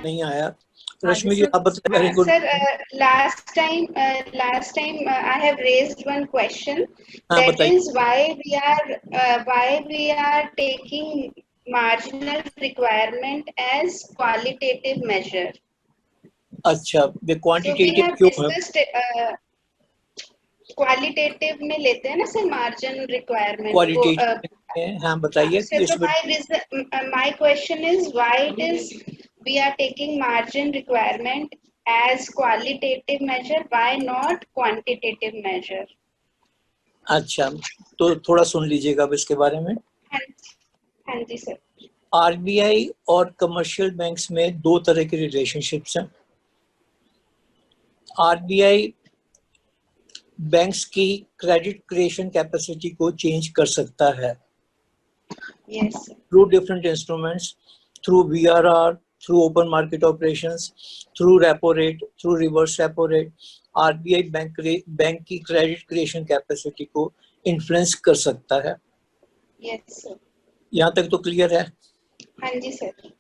नहीं आया। रश्मि जी आप बताइए। Very good Sir, last time I have raised one question. हाँ That बताइए। is why we are taking marginal requirement as qualitative measure. अच्छा ये So we क्वांटिटेटिव have क्यों है? discussed क्वालिटेटिव में लेते हैं ना सर मार्जिन रिक्वायरमेंट वो क्वालिटेटिव हाँ बताइए सर तो इसमें। my question is why it is we are taking margin requirement as qualitative measure, why not quantitative measure? अच्छा तो थोड़ा सुन लीजिएगा अब इसके बारे में। हाँ जी सर। आरबीआई और कमर्शियल बैंक्स में दो तरह के रिलेशनशिप्स हैं। आरबीआई बैंक्स की क्रेडिट क्रिएशन कैपेसिटी को चेंज कर सकता है through different instruments, through VRR, through open market operations, through repo rate, through reverse repo rate. RBI bank की क्रेडिट क्रिएशन कैपेसिटी को इन्फ्लुएंस कर सकता है। Yes sir. यहाँ तक तो क्लियर है? हाँ जी सर।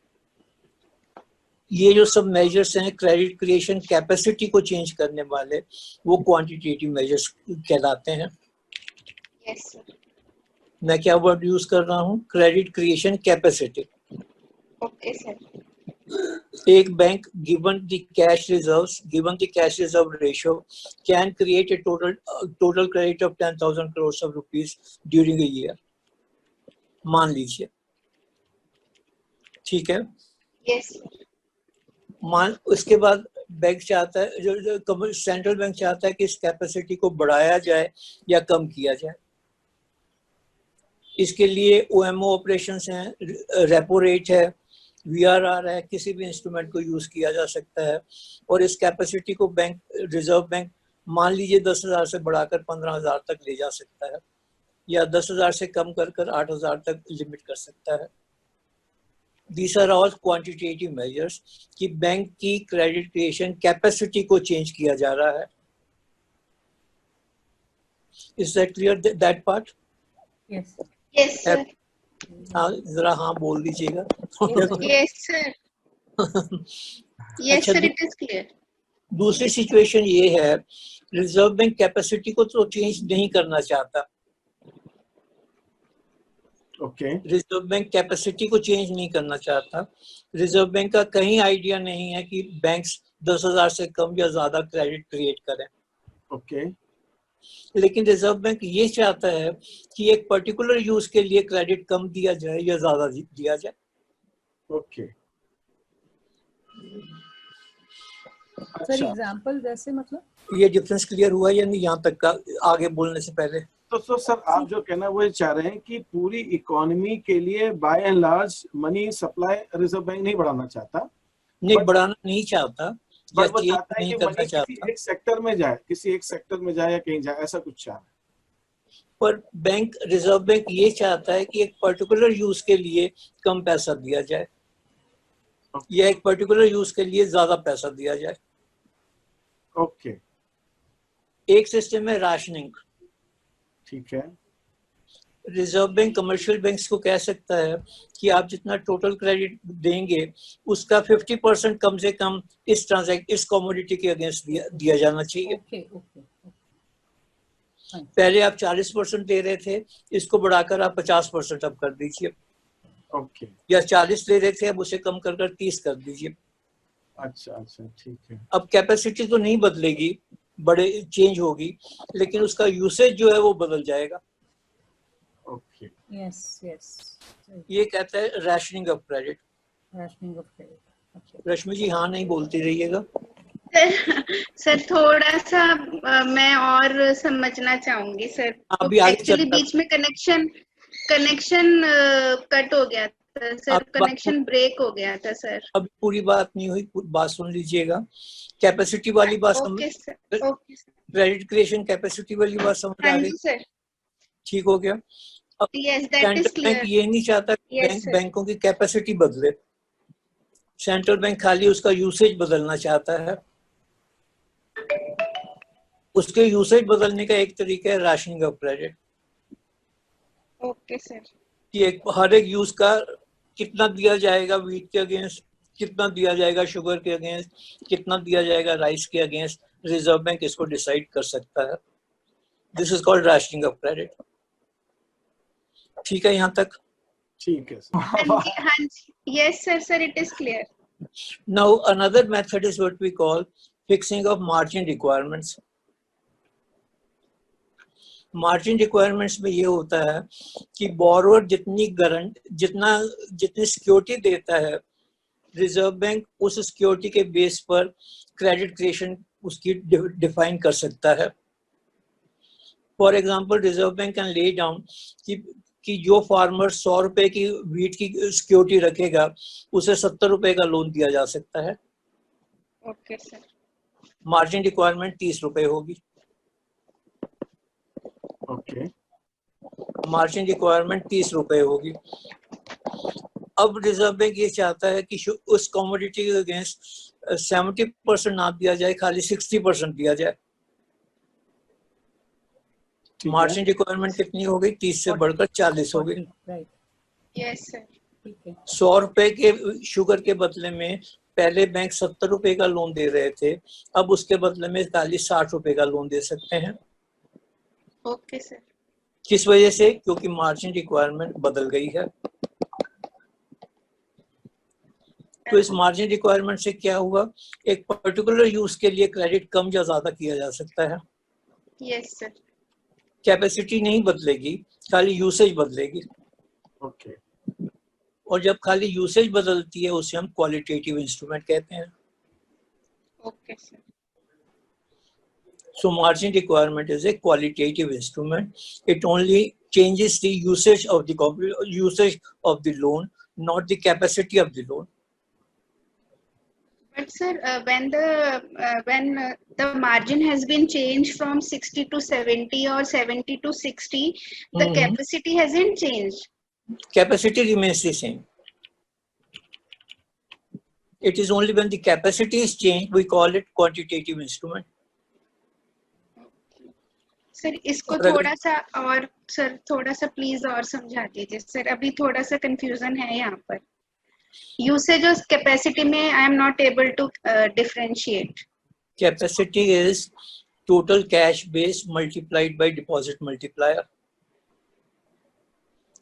ये जो सब मेजर्स हैं क्रेडिट क्रिएशन कैपेसिटी को चेंज करने वाले, वो क्वांटिटेटिव मेजर्स कहलाते हैं। Yes sir. मैं क्या वर्ड यूज कर रहा हूँ? Credit creation capacity. Okay sir. एक bank given the cash reserve ratio can create a total credit of 10,000 crores of rupees during a year, मान लीजिए, ठीक है? यस। मान उसके बाद बैंक चाहता है, जो सेंट्रल बैंक चाहता है कि इस कैपेसिटी को बढ़ाया जाए या कम किया जाए। इसके लिए ओएमओ ऑपरेशंस हैं, रेपो रेट है, वीआरआर है, किसी भी इंस्ट्रूमेंट को यूज किया जा सकता है और इस कैपेसिटी को बैंक रिजर्व बैंक मान लीजिए 10,000 से बढ़ाकर 15,000 तक ले जा सकता है या 10,000 से कम कर 8,000 तक लिमिट कर सकता है। These are all quantitative measures कि बैंक की क्रेडिट क्रिएशन कैपेसिटी को चेंज किया जा रहा है। Is that clear that part? Yes. Yes sir. हाँ जरा हाँ बोल दीजिएगा। Yes sir. Yes sir, it is clear. दूसरी सिचुएशन ये है, रिजर्व बैंक कैपेसिटी को तो चेंज नहीं करना चाहता। रिजर्व बैंक कैपेसिटी को चेंज नहीं करना चाहता। रिजर्व बैंक का कहीं आइडिया नहीं है कि बैंक्स 10,000 से कम या ज्यादा क्रेडिट क्रिएट करें। लेकिन रिजर्व बैंक ये चाहता है कि एक पर्टिकुलर यूज के लिए क्रेडिट कम दिया जाए या ज्यादा दिया जाए। सर एग्जांपल जैसे मतलब ये डिफरेंस क्लियर हुआ या नहीं यहाँ तक का आगे बोलने से पहले? तो सर आप जो कहना वो चाह रहे हैं कि पूरी इकोनॉमी के लिए by and large money supply reserve bank नहीं बढ़ाना चाहता, नहीं बढ़ाना नहीं चाहता या वो चाहता है कि मनी चाहता। एक सेक्टर में जाए, किसी एक सेक्टर में जाए या कहीं जाए, ऐसा कुछ चाह रहा है। पर बैंक रिजर्व बैंक ये चाहता है कि एक पर्टिकुलर यूज के लिए कम पैसा दिया जाए या एक पर्टिकुलर यूज के लिए ज्यादा पैसा दिया जाए। एक सिस्टम है राशनिंग, ठीक है? रिजर्व बैंक कमर्शियल बैंक्स को कह सकता है कि आप जितना टोटल क्रेडिट देंगे उसका 50% कम से कम इस कमोडिटी के अगेंस्ट दिया जाना चाहिए। पहले आप 40% दे रहे थे, इसको बढ़ाकर आप 50% अब कर दीजिए। या 40 ले रहे थे, अब उसे कम कर 30 कर दीजिए। अच्छा ठीक है। अब कैपेसिटी तो नहीं बदलेगी, बड़े चेंज होगी, लेकिन उसका यूसेज जो है वो बदल जाएगा। यस ये कहता है रैशनिंग ऑफ क्रेडिट। रश्मि जी हाँ नहीं बोलती रहिएगा। सर थोड़ा सा मैं और समझना चाहूंगी सर। अभी एक्चुअली बीच में कनेक्शन कट हो गया था सर, कनेक्शन ब्रेक हो गया था सर। अब पूरी बात नहीं हुई, बात सुन लीजिएगा। कैपेसिटी वाली बात समझ, क्रेडिट क्रिएशन कैपेसिटी वाली बात समझ आ गई? सर ठीक हो गया। अब सेंट्रल बैंक ये नहीं चाहता बैंकों की कैपेसिटी बदले, सेंट्रल बैंक खाली उसका यूसेज बदलना चाहता है। उसके यूसेज बदलने का एक तरीका है rationing of credit. Okay sir. कि हर एक यूज का कितना दिया जाएगा वीट के अगेंस्ट, कितना दिया जाएगा शुगर के अगेंस्ट, कितना दिया जाएगा राइस के अगेंस्ट, रिजर्व बैंक इसको डिसाइड कर सकता है। This is called rationing of credit. ठीक है यहाँ तक? ठीक है हाँ जी, yes sir, it is clear. Now another method is what we call fixing of margin requirements. Margin requirements में ये होता है कि बोरोअर जितनी सिक्योरिटी देता है, रिजर्व बैंक उस सिक्योरिटी के बेस पर क्रेडिट क्रिएशन उसकी डिफाइन कर सकता है। For example, reserve bank can lay down कि जो फार्मर 100 रुपए की वीट की सिक्योरिटी रखेगा उसे 70 रुपए का लोन दिया जा सकता है। Okay sir. मार्जिन रिक्वायरमेंट 30 रुपए होगी। ओके, मार्जिन रिक्वायरमेंट 30 रुपए होगी। अब रिजर्व बैंक ये चाहता है कि उस कमोडिटी के अगेंस्ट 70% ना दिया जाए, खाली 60% दिया जाए। मार्जिन रिक्वायरमेंट कितनी हो गई? 30 से बढ़कर 40 हो गई। Right, yes sir. ठीक है। 100 रुपए के शुगर के बदले में पहले बैंक 70 रुपए का लोन दे रहे थे, अब उसके बदले में खाली 60 रुपए का लोन दे सकते हैं। Okay sir. किस वजह से? क्योंकि मार्जिन रिक्वायरमेंट बदल गई है। तो इस मार्जिन रिक्वायरमेंट से क्या हुआ? एक पर्टिकुलर यूज के लिए क्रेडिट कम या ज्यादा किया जा सकता है। Yes sir. कैपेसिटी नहीं बदलेगी, खाली यूसेज बदलेगी। ओके, और जब खाली यूसेज बदलती है उसे हम क्वालिटेटिव इंस्ट्रूमेंट कहते हैं। Okay sir. So margin requirement is a qualitative instrument. It only changes the usage of the loan, not the capacity of the loan. But sir, when the margin has been changed from 60 to 70 or 70 to 60, the capacity hasn't changed. Capacity remains the same. It is only when the capacity is changed we call it quantitative instrument. Sir इसको थोड़ा सा please और समझा दीजिए sir, अभी थोड़ा सा confusion है यहाँ पर। यूसेज और कैपेसिटी में I am not able to differentiate. Capacity is total cash base multiplied by deposit multiplier.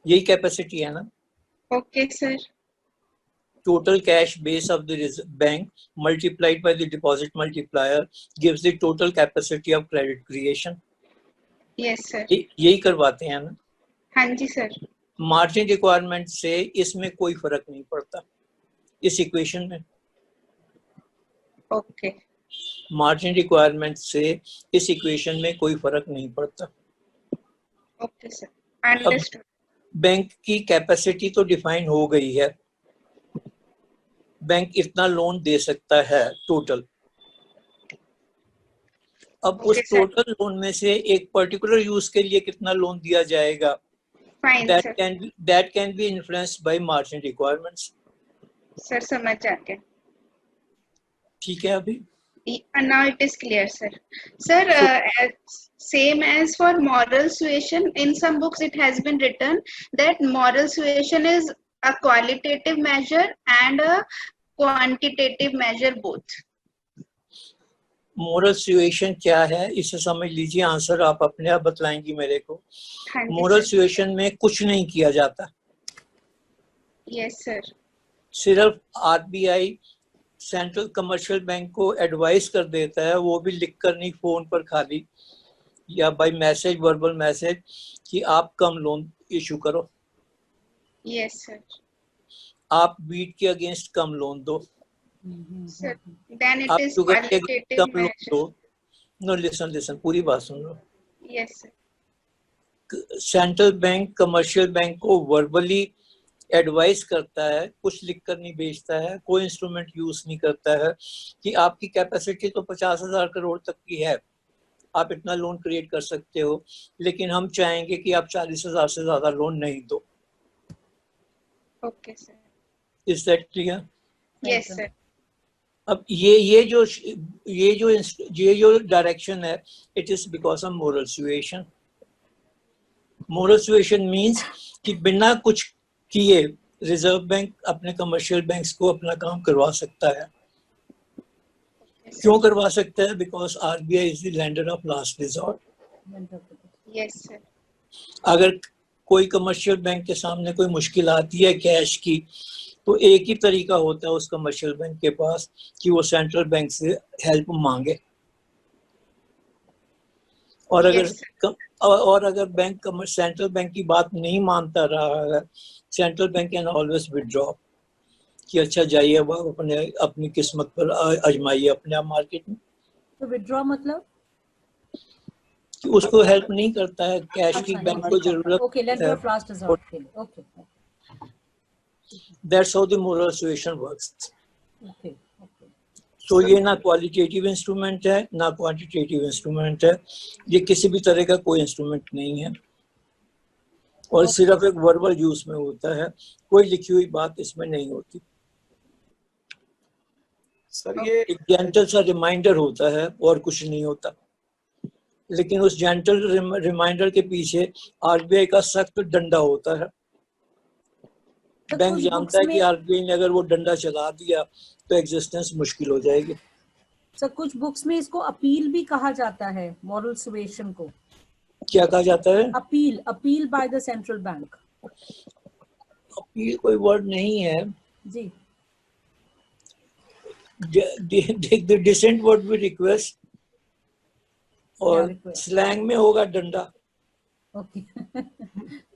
यही कैपेसिटी है ना? Okay sir. Total cash base of the bank multiplied by the deposit multiplier gives the total capacity of credit creation. Yes sir. यही करवाते हैं ना? हाँ जी sir. Margin requirement से इसमें कोई फर्क नहीं पड़ता, इस इक्वेशन में। ओके। मार्जिन रिक्वायरमेंट से इस इक्वेशन में कोई फर्क नहीं पड़ता। Okay sir, understood. बैंक की कैपेसिटी तो डिफाइन हो गई है, बैंक इतना लोन दे सकता है टोटल। अब उस टोटल लोन में से एक पर्टिकुलर यूज के लिए कितना लोन दिया जाएगा, that can be influenced by margin requirements. Sir समझ आ गया। ठीक है अभी? Now it is clear, sir. Sir, same as for moral suasion, in some books it has been written that moral suasion is a qualitative measure and a quantitative measure both. Moral situation क्या है इसे समझ लीजिए, answer आप अपने आप बतलाएंगी मेरे को। मोरल सिचुएशन में कुछ नहीं किया जाता। Yes sir. सिर्फ आरबीआई सेंट्रल कमर्शियल बैंक को एडवाइस कर देता है, वो भी लिखकर नहीं, फोन पर खाली या बाय मैसेज, वर्बल मैसेज, कि आप कम लोन इशू करो। Yes sir. आप वीट के अगेंस्ट कम लोन दो। Sir, then it is qualitative measure. No, listen, पूरी बात सुन लो। Yes sir. Central bank commercial bank को वर्बली एडवाइस करता है, कुछ लिखकर नहीं भेजता है, कोई इंस्ट्रूमेंट यूज नहीं करता है कि आपकी कैपेसिटी तो 50,000 करोड़ तक की है, आप इतना लोन क्रिएट कर सकते हो, लेकिन हम चाहेंगे कि आप 40,000 से ज्यादा लोन नहीं दो। Okay sir. Is that clear? Yes sir. अब ये जो डायरेक्शन है, it is because of moral situation. Moral suasion means कि बिना कुछ किए रिजर्व बैंक अपने कमर्शियल बैंक्स को अपना काम करवा सकता है। क्यों करवा सकता है? Because RBI is the lender of last resort. Yes sir. अगर कोई कमर्शियल बैंक के सामने कोई मुश्किल आती है कैश की, तो एक ही तरीका होता है उस कमर्शियल बैंक के पास कि वो सेंट्रल बैंक से हेल्प मांगे। और अगर बैंक सेंट्रल बैंक की बात नहीं मानता रहा है, central bank can always withdraw कि अच्छा जाइए अब अपनी किस्मत पर आजमाइए अपने आप मार्केट में। तो विथड्रॉ मतलब कि उसको हेल्प नहीं करता है कैश की, बैंक को जरूरत। Okay, lender of last resort के लिए। Okay, that's how the moral suasion works. Okay. तो ये ना क्वालिटेटिव इंस्ट्रूमेंट है ना क्वांटिटेटिव इंस्ट्रूमेंट है, ये किसी भी तरह का कोई इंस्ट्रूमेंट नहीं है, और सिर्फ एक वर्बल यूज में होता है, कोई लिखी हुई बात इसमें नहीं होती। सर ये एक जेंटल सा रिमाइंडर होता है और कुछ नहीं होता, लेकिन उस जेंटल रिमाइंडर के पीछे आरबीआई का सख्त डंडा होता है। तो बैंक कुछ जानता बुक्स है कि में आरबीआई ने अगर वो डंडा चला दिया तो एग्जिस्टेंस मुश्किल हो जाएगी। सर कुछ बुक्स में इसको अपील भी कहा जाता है, मॉरल सुएशन को। क्या कहा जाता है? Appeal by the central bank. Appeal कोई वर्ड नहीं है जी। द डिसेंट वर्ड भी रिक्वेस्ट, और request? स्लैंग में होगा डंडा। ओके।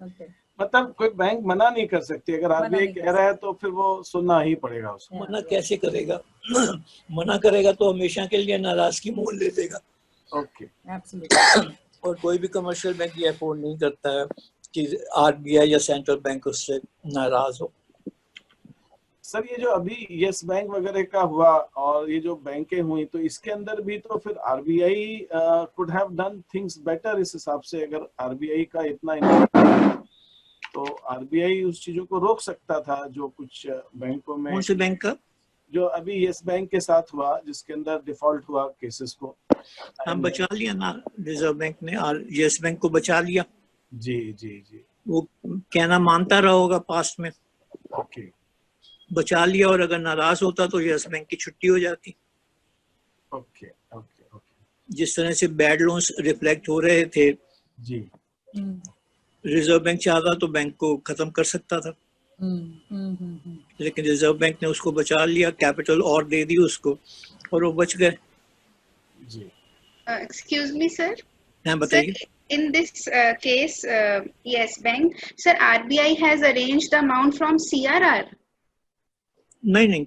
ओके। मतलब कोई बैंक मना नहीं कर सकती, अगर आरबीआई नहीं कर कह रहा है तो फिर वो सुनना ही पड़ेगा उसको। मना कैसे करेगा? मना करेगा तो हमेशा के लिए नाराजगी मोल ले देगा। Okay, absolutely. और कोई भी कमर्शियल बैंक ये अफोर्ड नहीं करता है कि आरबीआई या सेंट्रल बैंक उससे नाराज हो। सर ये जो अभी यस बैंक वगैरह का हुआ और ये जो बैंकें हुई, तो इसके अंदर भी तो फिर RBI could have done things better. इस हिसाब से अगर आरबीआई का इतना इन्वॉल्वमेंट, तो आरबीआई उस चीजों को रोक सकता था जो कुछ बैंकों में। कौन से बैंक का? जो अभी यस बैंक के साथ हुआ, जिसके अंदर डिफॉल्ट हुआ केसेस को। हम बचा लिया ना, रिजर्व बैंक ने और यस बैंक को बचा लिया। जी जी जी। वो कहना मानता रहा होगा पास्ट में, ओके बचा लिया, और अगर नाराज होता तो यस बैंक की छुट्टी हो जाती। Okay okay okay. जिस तरह से बैड लोन्स रिफ्लेक्ट हो रहे थे, जी। रिजर्व बैंक चाहता तो बैंक को खत्म कर सकता था, लेकिन रिजर्व बैंक ने उसको बचा लिया, कैपिटल और दे दी उसको, और वो बच गए। जी। Excuse me, sir. हाँ बताइए। Sir, in this case, yes, bank, sir, RBI has arranged the amount from CRR. नहीं,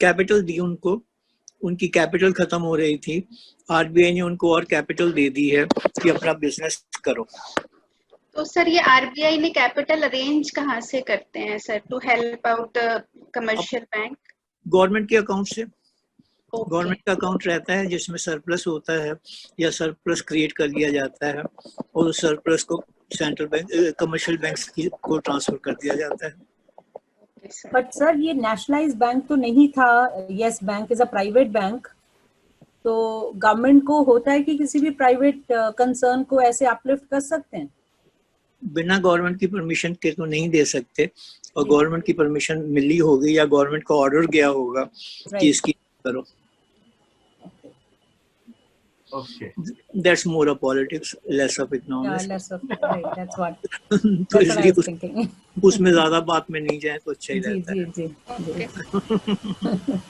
कैपिटल दी उनको, उनकी कैपिटल खत्म हो रही थी, आरबीआई ने उनको और कैपिटल दे दी है कि अपना बिजनेस करो। तो सर ये आरबीआई ने कैपिटल अरेंज कहाँ से करते हैं sir, to help out commercial bank? Government के अकाउंट से। गवर्नमेंट का अकाउंट रहता है जिसमें सरप्लस होता है या सरप्लस क्रिएट कर लिया जाता है, और उस सरप्लस को सेंट्रल बैंक कमर्शियल बैंक्स को ट्रांसफर कर दिया जाता है। बट सर ये नेशनलाइज्ड बैंक तो नहीं था, yes bank is a private bank, तो गवर्नमेंट को होता है कि किसी भी प्राइवेट कंसर्न को ऐसे अपलिफ्ट कर सकते हैं? बिना गवर्नमेंट की परमिशन के तो नहीं दे सकते, और गवर्नमेंट की परमिशन मिली होगी या गवर्नमेंट का ऑर्डर गया होगा कि इसकी करो। Okay. That's more of politics, less of economics. Yeah, less of, right, that's what. तो That's what I इसलिए was thinking. उसमें ज्यादा बात में नहीं जाए तो अच्छा ही जी रहता है। जी जी जी।